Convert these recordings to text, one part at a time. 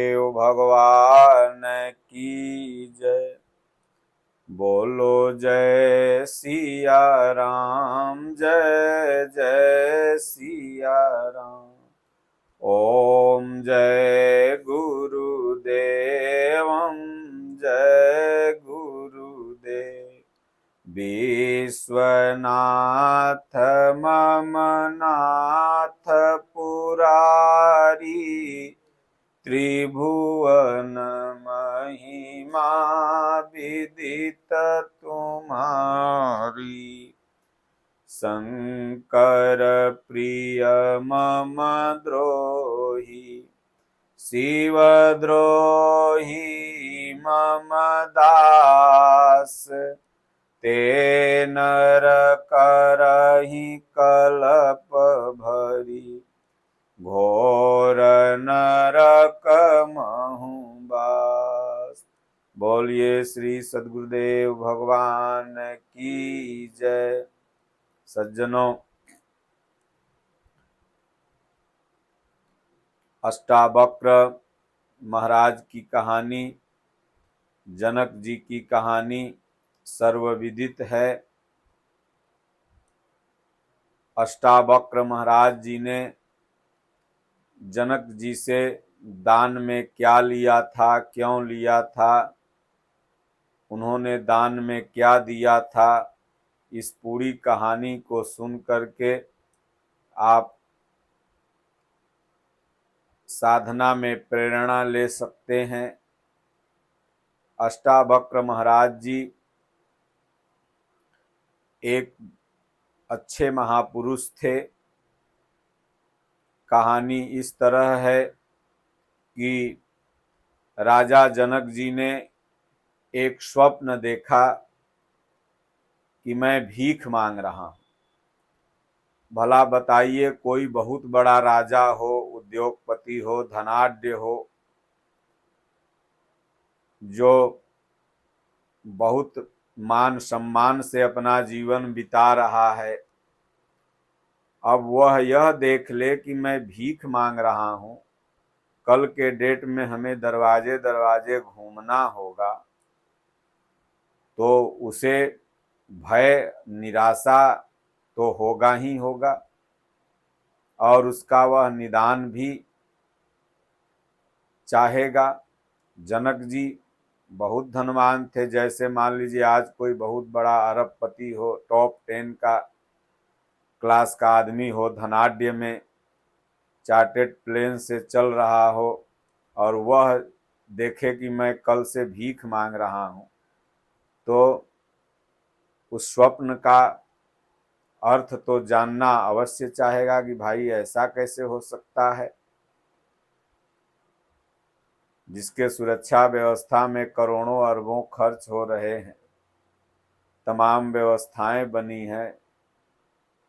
देव भगवान की जय। बोलो जय सिया राम, जय जय सिया राम। ओम जय गुरुदेव, जय गुरुदेव। विश्वनाथ मम नाथ पुरारी, त्रिभुवन महिमा विदित तुम्हारी। शंकर प्रिय मम द्रोही, शिवद्रोही मम दास। ते नर करहि कलप भरी, घोर नरक महु बास। बोलिए श्री सद्गुरुदेव भगवान की जय। सज्जनों, अष्टावक्र महाराज की कहानी, जनक जी की कहानी सर्वविदित है। अष्टावक्र महाराज जी ने जनक जी से दान में क्या लिया था, क्यों लिया था, उन्होंने दान में क्या दिया था, इस पूरी कहानी को सुन करके आप साधना में प्रेरणा ले सकते हैं। अष्टावक्र महाराज जी एक अच्छे महापुरुष थे। कहानी इस तरह है कि राजा जनक जी ने एक स्वप्न देखा कि मैं भीख मांग रहा हूं। भला बताइए, कोई बहुत बड़ा राजा हो, उद्योगपति हो, धनाढ्य हो, जो बहुत मान सम्मान से अपना जीवन बिता रहा है, अब वह यह देख ले कि मैं भीख मांग रहा हूं, कल के डेट में हमें दरवाजे दरवाजे घूमना होगा, तो उसे भय, निराशा तो होगा ही होगा, और उसका वह निदान भी चाहेगा। जनक जी बहुत धनवान थे। जैसे मान लीजिए आज कोई बहुत बड़ा अरबपति हो, टॉप 10 का क्लास का आदमी हो, धनाढ्य में चार्टेड प्लेन से चल रहा हो, और वह देखे कि मैं कल से भीख मांग रहा हूं, तो उस स्वप्न का अर्थ तो जानना अवश्य चाहेगा कि भाई ऐसा कैसे हो सकता है, जिसके सुरक्षा व्यवस्था में करोड़ों अरबों खर्च हो रहे हैं, तमाम व्यवस्थाएं बनी हैं,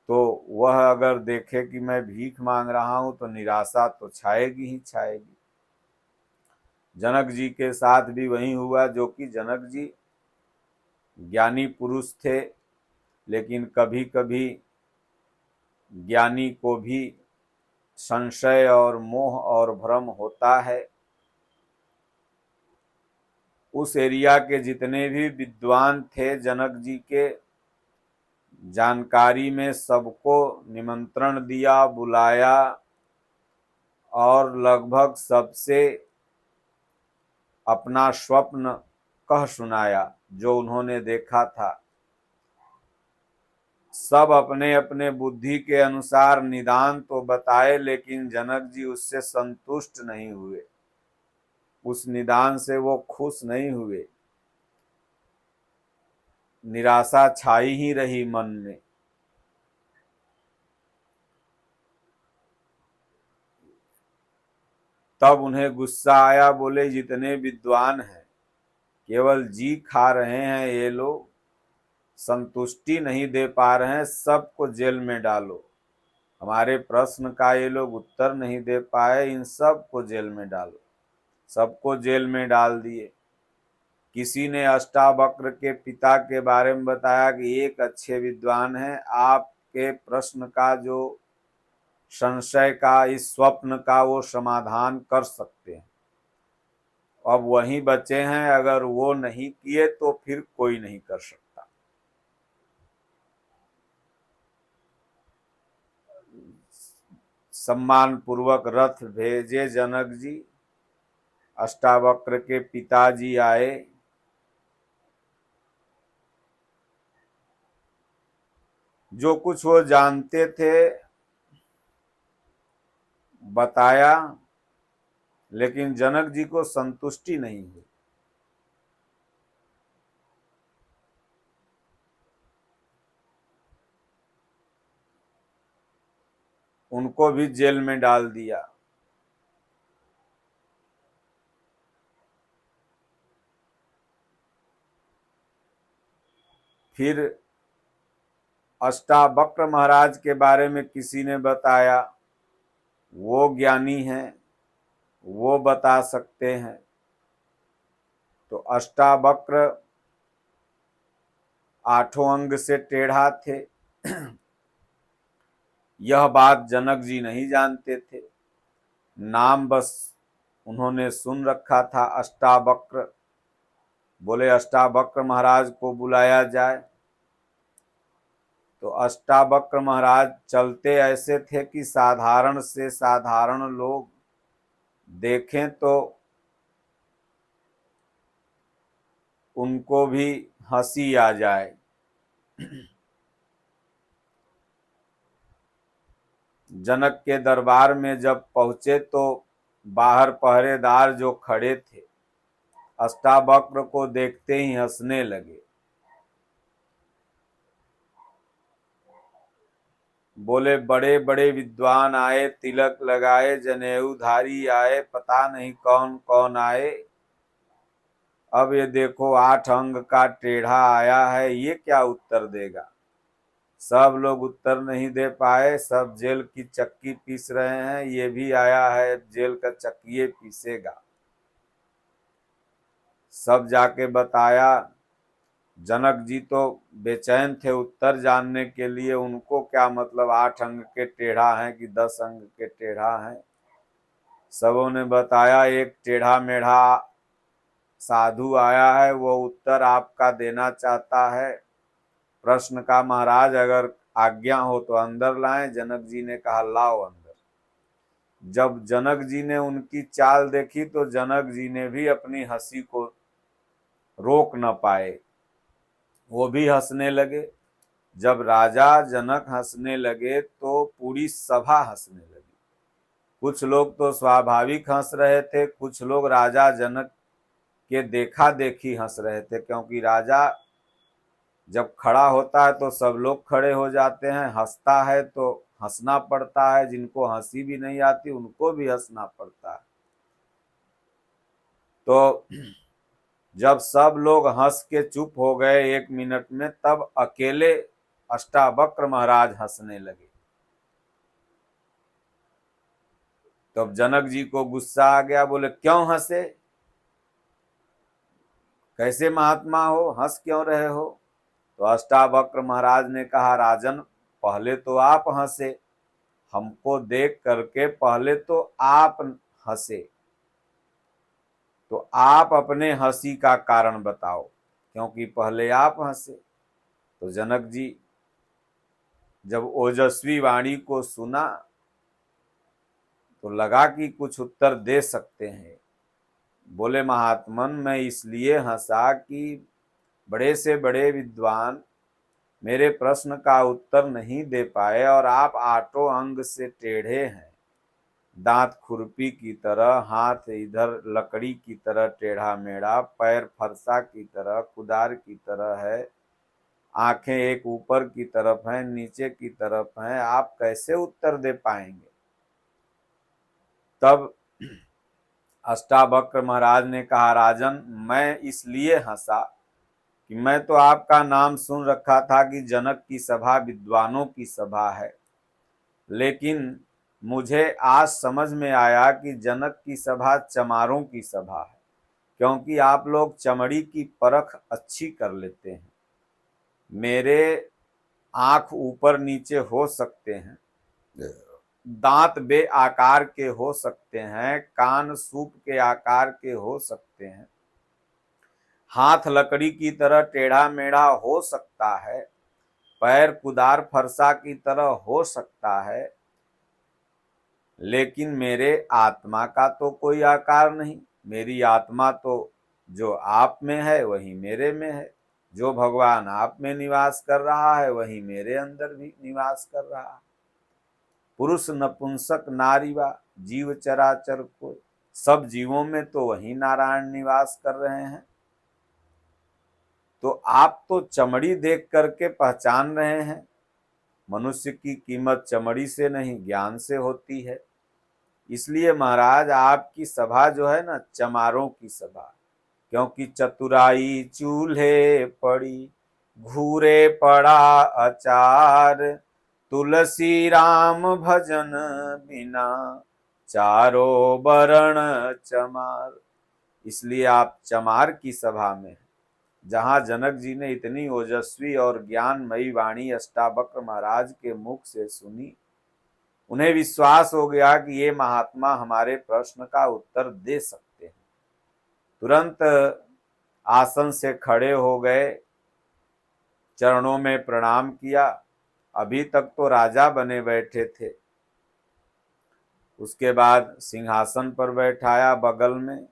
तो वह अगर देखे कि मैं भीख मांग रहा हूं तो निराशा तो छाएगी ही छाएगी। जनक जी के साथ भी वही हुआ, जो कि जनक जी ज्ञानी पुरुष थे, लेकिन कभी कभी ज्ञानी को भी संशय और मोह और भ्रम होता है। उस एरिया के जितने भी विद्वान थे जनक जी के जानकारी में, सबको निमंत्रण दिया, बुलाया, और लगभग सबसे अपना स्वप्न कह सुनाया जो उन्होंने देखा था। सब अपने अपने बुद्धि के अनुसार निदान तो बताए, लेकिन जनक जी उससे संतुष्ट नहीं हुए, उस निदान से वो खुश नहीं हुए, निराशा छाई ही रही मन में। तब उन्हें गुस्सा आया, बोले जितने विद्वान हैं केवल जी खा रहे हैं, ये लोग संतुष्टि नहीं दे पा रहे हैं, सबको जेल में डालो। हमारे प्रश्न का ये लोग उत्तर नहीं दे पाए, इन सबको जेल में डालो। सबको जेल में डाल दिए। किसी ने अष्टावक्र के पिता के बारे में बताया कि एक अच्छे विद्वान हैं, आपके प्रश्न का जो संशय का, इस स्वप्न का वो समाधान कर सकते हैं। अब वही बचे हैं, अगर वो नहीं किए तो फिर कोई नहीं कर सकता। सम्मान पूर्वक रथ भेजे जनक जी, अष्टावक्र के पिताजी आए। जो कुछ वो जानते थे बताया, लेकिन जनक जी को संतुष्टि नहीं हुई। उनको भी जेल में डाल दिया। फिर अष्टावक्र महाराज के बारे में किसी ने बताया, वो ज्ञानी हैं, वो बता सकते हैं। तो अष्टावक्र 8 अंग से टेढ़ा थे। यह बात जनक जी नहीं जानते थे, नाम बस उन्होंने सुन रखा था अष्टावक्र। बोले अष्टावक्र महाराज को बुलाया जाए। तो अष्टावक्र महाराज चलते ऐसे थे कि साधारण से साधारण लोग देखें तो उनको भी हंसी आ जाए। जनक के दरबार में जब पहुंचे तो बाहर पहरेदार जो खड़े थे अष्टावक्र को देखते ही हंसने लगे। बोले बड़े बड़े विद्वान आए, तिलक लगाए, जनेऊधारी आए, पता नहीं कौन कौन आए, अब ये देखो 8 अंग का टेढ़ा आया है, ये क्या उत्तर देगा। सब लोग उत्तर नहीं दे पाए, सब जेल की चक्की पीस रहे हैं, ये भी आया है जेल का चक्की पीसेगा। सब जाके बताया। जनक जी तो बेचैन थे उत्तर जानने के लिए, उनको क्या मतलब 8 अंग के टेढ़ा हैं कि 10 अंग के टेढ़ा हैं। सबों ने बताया एक टेढ़ा मेढ़ा साधु आया है, वो उत्तर आपका देना चाहता है प्रश्न का। महाराज अगर आज्ञा हो तो अंदर लाएं। जनक जी ने कहा लाओ अंदर। जब जनक जी ने उनकी चाल देखी तो जनक जी ने भी अपनी हंसी को रोक न पाए, वो भी हंसने लगे। जब राजा जनक हंसने लगे तो पूरी सभा हंसने लगी। कुछ लोग तो स्वाभाविक हंस रहे थे, कुछ लोग राजा जनक के देखा देखी हंस रहे थे, क्योंकि राजा जब खड़ा होता है तो सब लोग खड़े हो जाते हैं, हंसता है तो हंसना पड़ता है, जिनको हंसी भी नहीं आती उनको भी हंसना पड़ता है। तो जब सब लोग हंस के चुप हो गए 1 मिनट में, तब अकेले अष्टावक्र महाराज हंसने लगे। तब जनक जी को गुस्सा आ गया, बोले क्यों हंसे, कैसे महात्मा हो, हंस क्यों रहे हो। तो अष्टावक्र महाराज ने कहा राजन पहले तो आप हंसे, हमको देख करके पहले तो आप हंसे, तो आप अपने हंसी का कारण बताओ, क्योंकि पहले आप हंसे। तो जनक जी जब ओजस्वी वाणी को सुना तो लगा कि कुछ उत्तर दे सकते हैं। बोले महात्मन मैं इसलिए हंसा कि बड़े से बड़े विद्वान मेरे प्रश्न का उत्तर नहीं दे पाए, और आप 8 अंग से टेढ़े हैं, दांत खुरपी की तरह, हाथ इधर लकड़ी की तरह टेढ़ा मेढ़ा, पैर फरसा की तरह, कुदार की तरह है, आंखें एक ऊपर की तरफ हैं नीचे की तरफ हैं, आप कैसे उत्तर दे पाएंगे। तब अष्टावक्र महाराज ने कहा राजन मैं इसलिए हंसा कि मैं तो आपका नाम सुन रखा था कि जनक की सभा विद्वानों की सभा है, लेकिन मुझे आज समझ में आया कि जनक की सभा चमारों की सभा है, क्योंकि आप लोग चमड़ी की परख अच्छी कर लेते हैं। मेरे आंख ऊपर नीचे हो सकते हैं, दांत बे आकार के हो सकते हैं, कान सूप के आकार के हो सकते हैं, हाथ लकड़ी की तरह टेढ़ा मेढ़ा हो सकता है, पैर कुदार फरसा की तरह हो सकता है, लेकिन मेरे आत्मा का तो कोई आकार नहीं। मेरी आत्मा तो जो आप में है वही मेरे में है, जो भगवान आप में निवास कर रहा है वही मेरे अंदर भी निवास कर रहा है। पुरुष नपुंसक नारी वा जीव चराचर को, सब जीवों में तो वही नारायण निवास कर रहे हैं। तो आप तो चमड़ी देख करके पहचान रहे हैं। मनुष्य की कीमत चमड़ी से नहीं ज्ञान से होती है। इसलिए महाराज आपकी सभा जो है ना, चमारों की सभा, क्योंकि चतुराई चूल्हे पड़ी, घूरे पड़ा अचार, तुलसी राम भजन बिना चारों बरण चमार। इसलिए आप चमार की सभा में, जहां जनक जी ने इतनी ओजस्वी और ज्ञानमयी वाणी अष्टावक्र महाराज के मुख से सुनी, उन्हें विश्वास हो गया कि ये महात्मा हमारे प्रश्न का उत्तर दे सकते हैं। तुरंत आसन से खड़े हो गए, चरणों में प्रणाम किया। अभी तक तो राजा बने बैठे थे, उसके बाद सिंहासन पर बैठाया, बगल में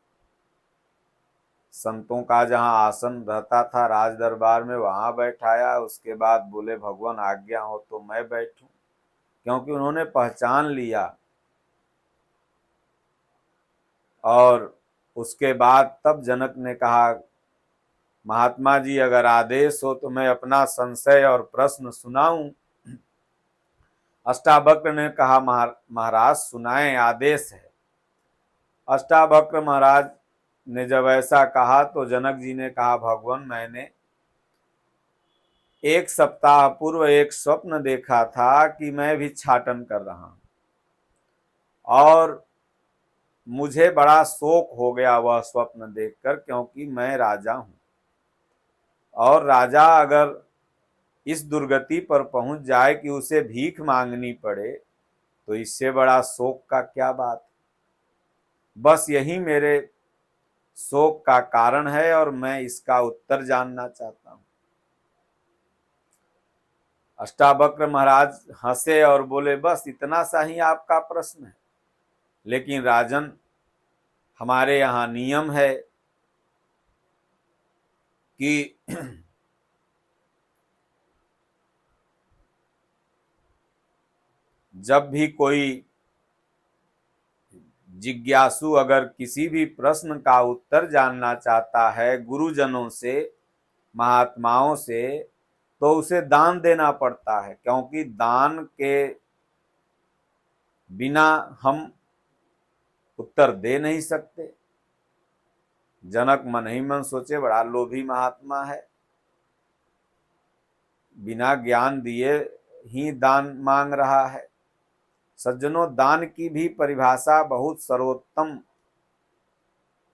संतों का जहां आसन रहता था राज दरबार में वहां बैठाया। उसके बाद बोले भगवान आज्ञा हो तो मैं बैठूं, क्योंकि उन्होंने पहचान लिया। और उसके बाद तब जनक ने कहा, महात्मा जी अगर आदेश हो तो मैं अपना संशय और प्रश्न सुनाऊं। अष्टावक्र ने कहा, महाराज सुनाएं, आदेश है। अष्टावक्र महाराज ने जब ऐसा कहा तो जनक जी ने कहा, भगवान मैंने 1 सप्ताह पूर्व एक स्वप्न देखा था कि मैं भी छाटन कर रहा हूं, और मुझे बड़ा शोक हो गया वह स्वप्न देखकर, क्योंकि मैं राजा हूं, और राजा अगर इस दुर्गति पर पहुंच जाए कि उसे भीख मांगनी पड़े तो इससे बड़ा शोक का क्या बात। बस यही मेरे शोक का कारण है और मैं इसका उत्तर जानना चाहता हूं। अष्टावक्र महाराज हंसे और बोले, बस इतना सा ही आपका प्रश्न है? लेकिन राजन, हमारे यहाँ नियम है कि जब भी कोई जिज्ञासु अगर किसी भी प्रश्न का उत्तर जानना चाहता है गुरुजनों से, महात्माओं से, तो उसे दान देना पड़ता है, क्योंकि दान के बिना हम उत्तर दे नहीं सकते। जनक मन ही मन सोचे, बड़ा लोभी महात्मा है, बिना ज्ञान दिए ही दान मांग रहा है। सज्जनों, दान की भी परिभाषा बहुत सर्वोत्तम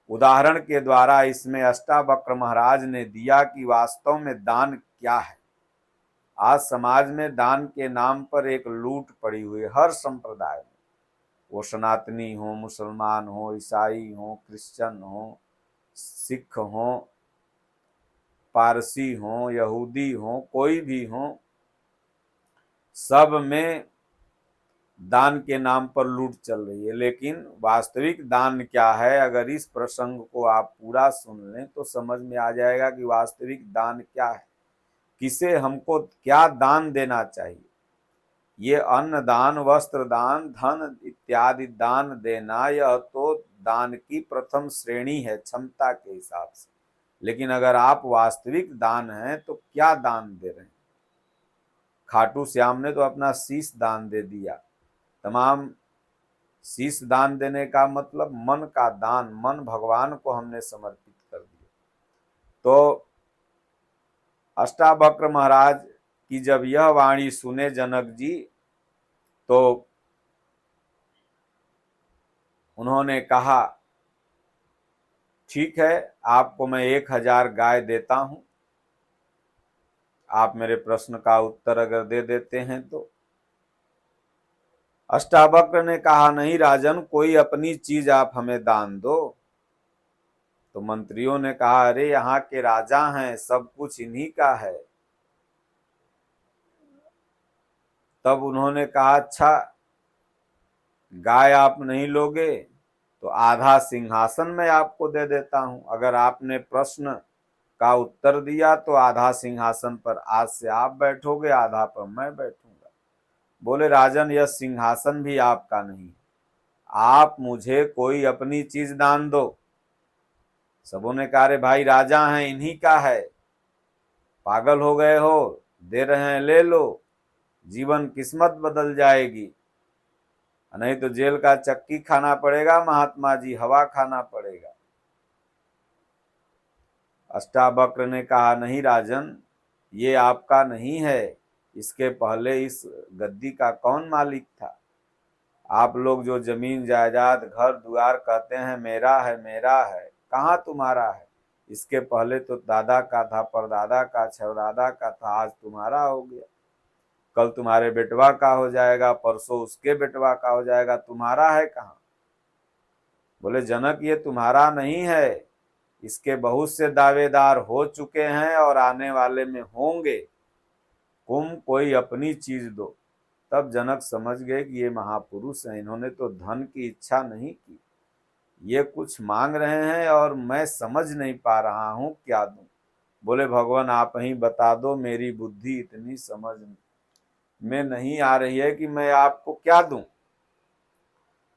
उदाहरण के द्वारा इसमें अष्टावक्र महाराज ने दिया कि वास्तव में दान क्या है। आज समाज में दान के नाम पर एक लूट पड़ी हुई है, हर संप्रदाय में, वो सनातनी हो, मुसलमान हो, ईसाई हो, क्रिश्चियन हो, सिख हो, पारसी हो, यहूदी हो, कोई भी हो, सब में दान के नाम पर लूट चल रही है। लेकिन वास्तविक दान क्या है, अगर इस प्रसंग को आप पूरा सुन लें तो समझ में आ जाएगा कि वास्तविक दान क्या है, किसे हमको क्या दान देना चाहिए। ये अन्न दान, वस्त्र दान, धन इत्यादि दान देना, यह तो दान की प्रथम श्रेणी है क्षमता के हिसाब से। लेकिन अगर आप वास्तविक दान हैं तो क्या दान दे रहे हैं? खाटू श्याम ने तो अपना शीश दान दे दिया। तमाम शीश दान देने का मतलब मन का दान, मन भगवान को हमने समर्पित कर दिया। तो अष्टावक्र महाराज की जब यह वाणी सुने जनक जी, तो उन्होंने कहा, ठीक है, आपको मैं 1000 गाय देता हूं, आप मेरे प्रश्न का उत्तर अगर दे देते हैं तो। अष्टावक्र ने कहा, नहीं राजन, कोई अपनी चीज आप हमें दान दो। तो मंत्रियों ने कहा, अरे यहाँ के राजा हैं, सब कुछ इन्हीं का है। तब उन्होंने कहा, अच्छा गाय आप नहीं लोगे तो आधा सिंहासन मैं आपको दे देता हूं। अगर आपने प्रश्न का उत्तर दिया तो आधा सिंहासन पर आज से आप बैठोगे, आधा पर मैं बैठूंगा। बोले, राजन यह सिंहासन भी आपका नहीं, आप मुझे कोई अपनी चीज दान दो। सबों ने कहा, अरे भाई राजा हैं, इन्हीं का है, पागल हो गए हो, दे रहे हैं ले लो, जीवन किस्मत बदल जाएगी, नहीं तो जेल का चक्की खाना पड़ेगा महात्मा जी, हवा खाना पड़ेगा। अष्टावक्र ने कहा, नहीं राजन, ये आपका नहीं है, इसके पहले इस गद्दी का कौन मालिक था? आप लोग जो जमीन जायदाद घर द्वार कहते हैं मेरा है मेरा है, कहाँ तुम्हारा है? इसके पहले तो दादा का था, परदादा का, छरदादा का था, आज तुम्हारा हो गया, कल तुम्हारे बेटवा का हो जाएगा, परसों उसके बेटवा का हो जाएगा, तुम्हारा है कहाँ? बोले, जनक ये तुम्हारा नहीं है, इसके बहुत से दावेदार हो चुके हैं और आने वाले में होंगे, तुम कोई अपनी चीज दो। तब जनक समझ गए कि ये महापुरुष हैं, इन्होंने तो धन की इच्छा नहीं की, ये कुछ मांग रहे हैं और मैं समझ नहीं पा रहा हूं क्या दूं। बोले, भगवान आप ही बता दो, मेरी बुद्धि इतनी समझ में नहीं आ रही है कि मैं आपको क्या दूं।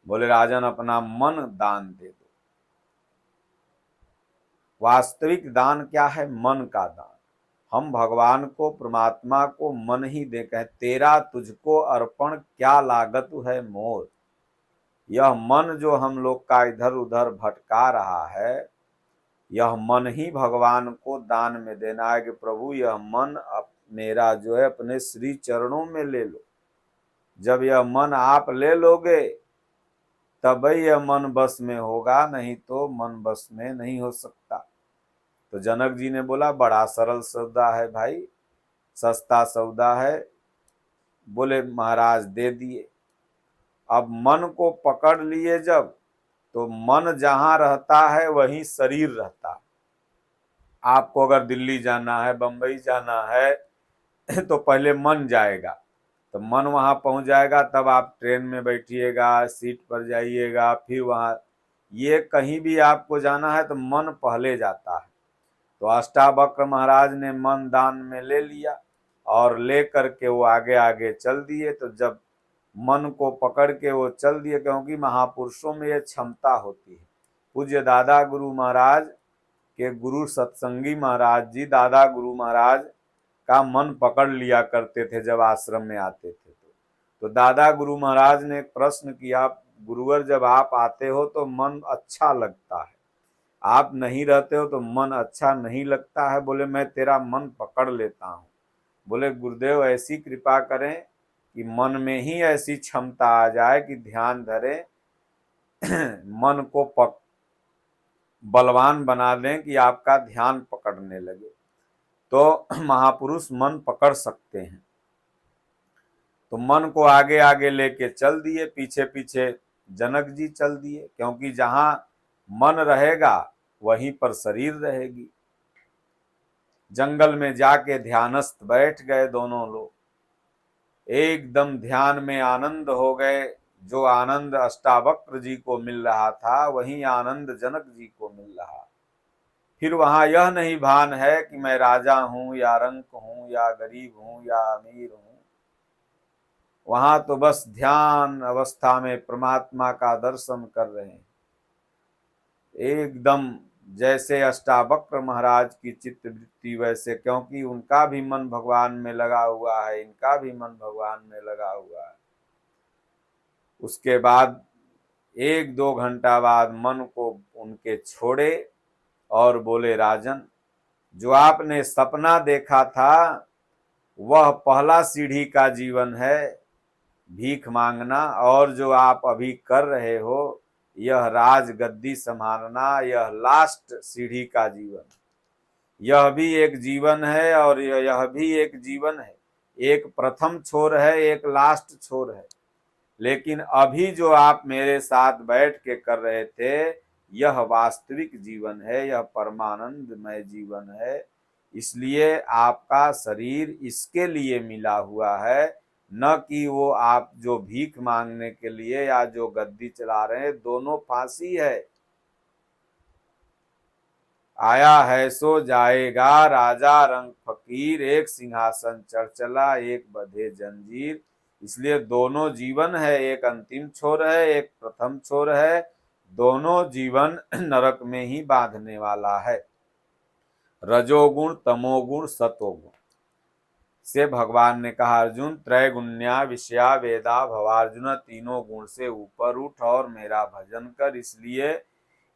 बोले, राजन अपना मन दान दे दो। वास्तविक दान क्या है? मन का दान। हम भगवान को, परमात्मा को मन ही दे, कहे तेरा तुझको अर्पण क्या लागत है मोर। यह मन जो हम लोग का इधर उधर भटका रहा है, यह मन ही भगवान को दान में देना है कि प्रभु यह मन मेरा जो है अपने श्री चरणों में ले लो। जब यह मन आप ले लोगे तभी यह मन बस में होगा, नहीं तो मन बस में नहीं हो सकता। तो जनक जी ने बोला, बड़ा सरल सौदा है भाई, सस्ता सौदा है। बोले, महाराज दे दिए। अब मन को पकड़ लिए जब, तो मन जहां रहता है वहीं शरीर रहता है। आपको अगर दिल्ली जाना है, बंबई जाना है तो पहले मन जाएगा, तो मन वहां पहुंच जाएगा, तब आप ट्रेन में बैठिएगा, सीट पर जाइएगा, फिर वहां ये कहीं भी आपको जाना है तो मन पहले जाता है। तो अष्टावक्र महाराज ने मन दान में ले लिया और ले करके वो आगे आगे चल दिए। तो जब मन को पकड़ के वो चल दिए, क्योंकि महापुरुषों में ये क्षमता होती है। पूज्य दादा गुरु महाराज के गुरु सत्संगी महाराज जी दादा गुरु महाराज का मन पकड़ लिया करते थे जब आश्रम में आते थे। तो दादा गुरु महाराज ने प्रश्न किया, गुरुवर जब आप आते हो तो मन अच्छा लगता है, आप नहीं रहते हो तो मन अच्छा नहीं लगता है। बोले, मैं तेरा मन पकड़ लेता हूँ। बोले, गुरुदेव ऐसी कृपा करें कि मन में ही ऐसी क्षमता आ जाए कि ध्यान धरे मन को बलवान बना दें कि आपका ध्यान पकड़ने लगे। तो महापुरुष मन पकड़ सकते हैं। तो मन को आगे आगे लेके चल दिए, पीछे पीछे जनक जी चल दिए, क्योंकि जहां मन रहेगा वहीं पर शरीर रहेगी। जंगल में जाके ध्यानस्थ बैठ गए दोनों लोग, एकदम ध्यान में आनंद हो गए। जो आनंद अष्टावक्र जी को मिल रहा था वही आनंद जनक जी को मिल रहा। फिर वहां यह नहीं भान है कि मैं राजा हूं या रंक हूं या गरीब हूं या अमीर हूं। वहां तो बस ध्यान अवस्था में परमात्मा का दर्शन कर रहे हैं, एकदम जैसे अष्टावक्र महाराज की चित्त वृत्ति वैसे, क्योंकि उनका भी मन भगवान में लगा हुआ है, इनका भी मन भगवान में लगा हुआ है। उसके बाद 1-2 घंटा बाद मन को उनके छोड़े और बोले, राजन जो आपने सपना देखा था वह पहला सीढ़ी का जीवन है, भीख मांगना, और जो आप अभी कर रहे हो यह राज गद्दी संभालना, यह लास्ट सीढ़ी का जीवन। यह भी एक जीवन है और यह भी एक जीवन है, एक प्रथम छोर है, एक लास्ट छोर है। लेकिन अभी जो आप मेरे साथ बैठ के कर रहे थे यह वास्तविक जीवन है, यह परमानंदमय जीवन है। इसलिए आपका शरीर इसके लिए मिला हुआ है, न कि वो आप जो भीख मांगने के लिए या जो गद्दी चला रहे हैं। दोनों फांसी है। आया है सो जाएगा, राजा रंग फकीर, एक सिंहासन चढ़ चला, एक बंधे जंजीर। इसलिए दोनों जीवन है, एक अंतिम छोर है, एक प्रथम छोर है। दोनों जीवन नरक में ही बांधने वाला है। रजोगुण, तमोगुण, सतोगुण से भगवान ने कहा, अर्जुन त्रैगुण्या विषया वेदा भवार्जुन, तीनों गुण से ऊपर उठ और मेरा भजन कर। इसलिए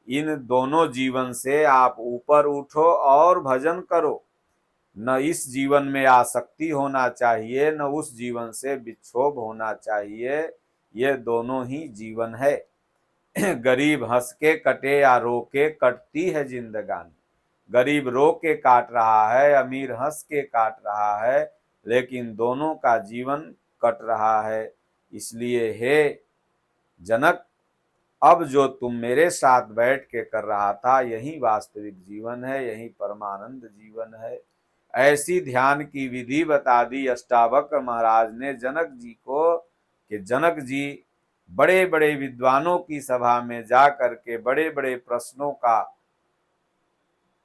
इन दोनों जीवन से आप ऊपर उठो और भजन करो। न इस जीवन में आसक्ति होना चाहिए, न उस जीवन से विक्षोभ होना चाहिए। ये दोनों ही जीवन है। गरीब हंस के कटे या रो के कटती है जिंदगानी। गरीब रो के काट रहा है, अमीर हंस के काट रहा है, लेकिन दोनों का जीवन कट रहा है। इसलिए हे जनक, अब जो तुम मेरे साथ बैठ के कर रहा था यही वास्तविक जीवन है, यही परमानंद जीवन है। ऐसी ध्यान की विधि बता दी अष्टावक्र महाराज ने जनक जी को, कि जनक जी बड़े बड़े विद्वानों की सभा में जा करके बड़े बड़े प्रश्नों का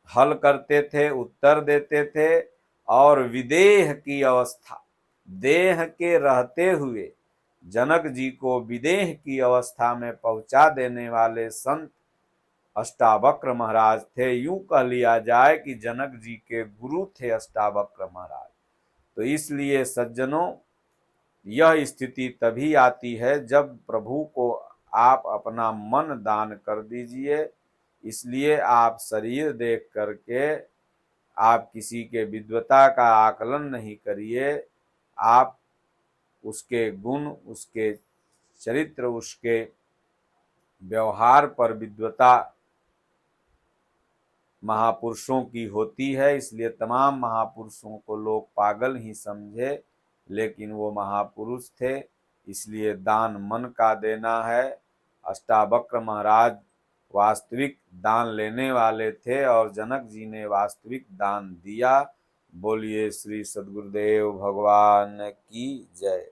हल करते थे, उत्तर देते थे। और विदेह की अवस्था, देह के रहते हुए जनक जी को विदेह की अवस्था में पहुंचा देने वाले संत अष्टावक्र महाराज थे। यूं कह लिया जाए कि जनक जी के गुरु थे अष्टावक्र महाराज। तो इसलिए सज्जनों, यह स्थिति तभी आती है जब प्रभु को आप अपना मन दान कर दीजिए। इसलिए आप शरीर देख करके आप किसी के विद्वता का आकलन नहीं करिए। आप उसके गुण, उसके चरित्र, उसके व्यवहार पर विद्वता महापुरुषों की होती है। इसलिए तमाम महापुरुषों को लोग पागल ही समझे, लेकिन वो महापुरुष थे। इसलिए दान मन का देना है। अष्टावक्र महाराज वास्तविक दान लेने वाले थे और जनक जी ने वास्तविक दान दिया। बोलिए श्री सद्गुरुदेव भगवान की जय।